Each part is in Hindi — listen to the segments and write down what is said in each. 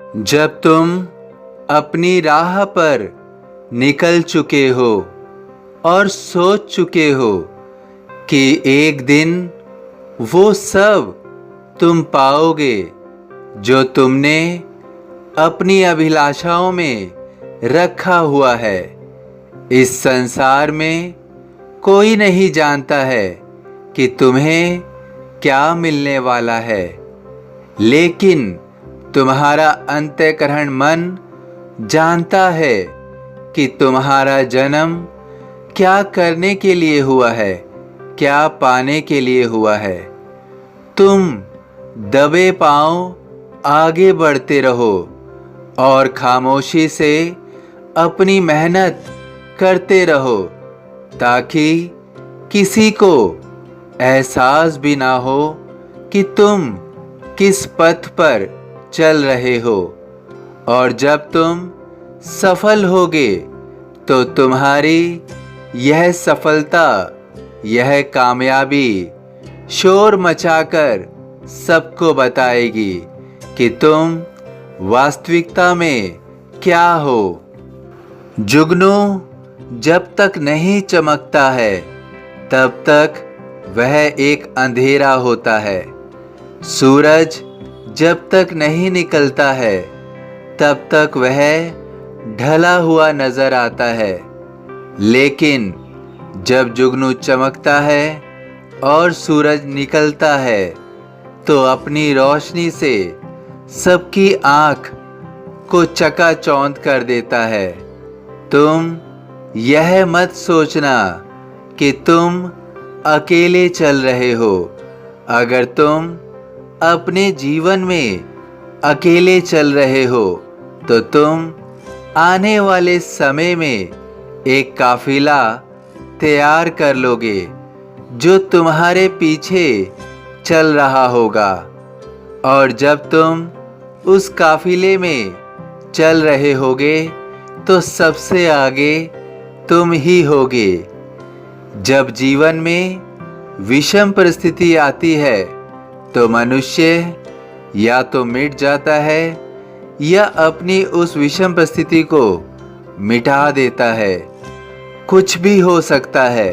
जब तुम अपनी राह पर निकल चुके हो और सोच चुके हो कि एक दिन वो सब तुम पाओगे जो तुमने अपनी अभिलाषाओं में रखा हुआ है। इस संसार में कोई नहीं जानता है कि तुम्हें क्या मिलने वाला है, लेकिन तुम्हारा अंतःकरण मन जानता है कि तुम्हारा जन्म क्या करने के लिए हुआ है, क्या पाने के लिए हुआ है। तुम दबे पांव आगे बढ़ते रहो और खामोशी से अपनी मेहनत करते रहो, ताकि किसी को एहसास भी ना हो कि तुम किस पथ पर चल रहे हो। और जब तुम सफल होगे तो तुम्हारी यह सफलता, यह कामयाबी शोर मचाकर सबको बताएगी कि तुम वास्तविकता में क्या हो। जुगनू जब तक नहीं चमकता है तब तक वह एक अंधेरा होता है। सूरज जब तक नहीं निकलता है तब तक वह ढला हुआ नजर आता है, लेकिन जब जुगनू चमकता है और सूरज निकलता है तो अपनी रोशनी से सबकी आँख को चकाचौंध कर देता है। तुम यह मत सोचना कि तुम अकेले चल रहे हो। अगर तुम अपने जीवन में अकेले चल रहे हो तो तुम आने वाले समय में एक काफिला तैयार कर लोगे जो तुम्हारे पीछे चल रहा होगा। और जब तुम उस काफिले में चल रहे होगे तो सबसे आगे तुम ही होगे। जब जीवन में विषम परिस्थिति आती है तो मनुष्य या तो मिट जाता है या अपनी उस विषम परिस्थिति को मिटा देता है। कुछ भी हो सकता है,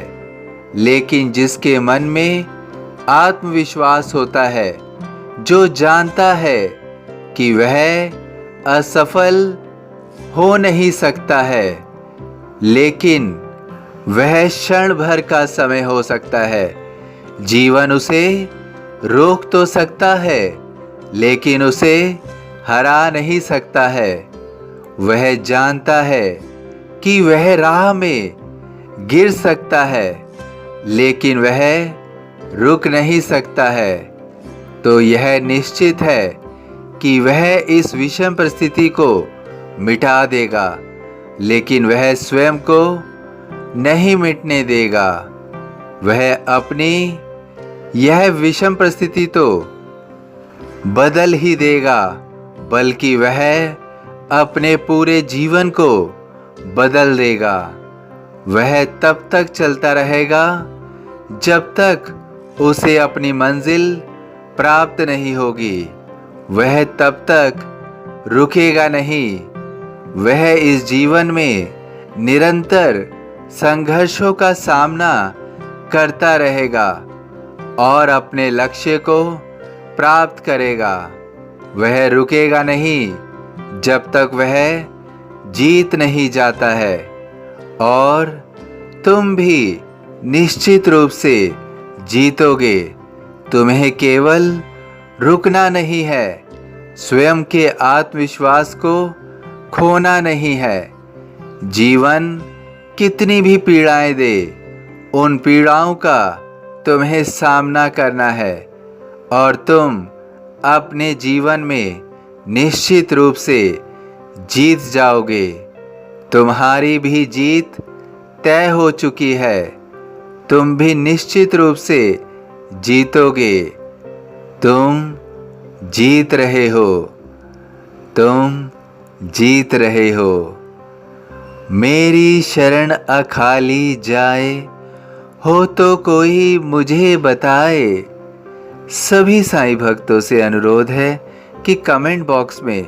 लेकिन जिसके मन में आत्मविश्वास होता है, जो जानता है कि वह असफल हो नहीं सकता है, लेकिन वह क्षण भर का समय हो सकता है। जीवन उसे रोक तो सकता है, लेकिन उसे हरा नहीं सकता है। वह जानता है कि वह राह में गिर सकता है, लेकिन वह रुक नहीं सकता है। तो यह निश्चित है कि वह इस विषम परिस्थिति को मिटा देगा, लेकिन वह स्वयं को नहीं मिटने देगा। वह अपनी यह विषम परिस्थिति तो बदल ही देगा, बल्कि वह अपने पूरे जीवन को बदल देगा। वह तब तक चलता रहेगा जब तक उसे अपनी मंजिल प्राप्त नहीं होगी। वह तब तक रुकेगा नहीं। वह इस जीवन में निरंतर संघर्षों का सामना करता रहेगा और अपने लक्ष्य को प्राप्त करेगा। वह रुकेगा नहीं जब तक वह जीत नहीं जाता है। और तुम भी निश्चित रूप से जीतोगे। तुम्हें केवल रुकना नहीं है, स्वयं के आत्मविश्वास को खोना नहीं है। जीवन कितनी भी पीड़ाएं दे, उन पीड़ाओं का तुम्हें सामना करना है और तुम अपने जीवन में निश्चित रूप से जीत जाओगे। तुम्हारी भी जीत तय हो चुकी है। तुम भी निश्चित रूप से जीतोगे। तुम जीत रहे हो। तुम जीत रहे हो। मेरी शरण अखाली जाए, हो तो कोई मुझे बताए। सभी साईं भक्तों से अनुरोध है कि कमेंट बॉक्स में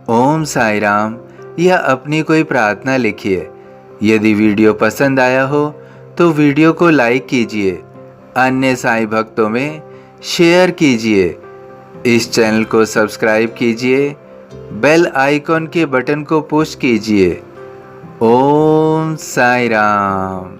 ओम साई राम या अपनी कोई प्रार्थना लिखिए। यदि वीडियो पसंद आया हो तो वीडियो को लाइक कीजिए, अन्य साईं भक्तों में शेयर कीजिए। इस चैनल को सब्सक्राइब कीजिए, बेल आइकॉन के बटन को पुश कीजिए। ओम साई राम।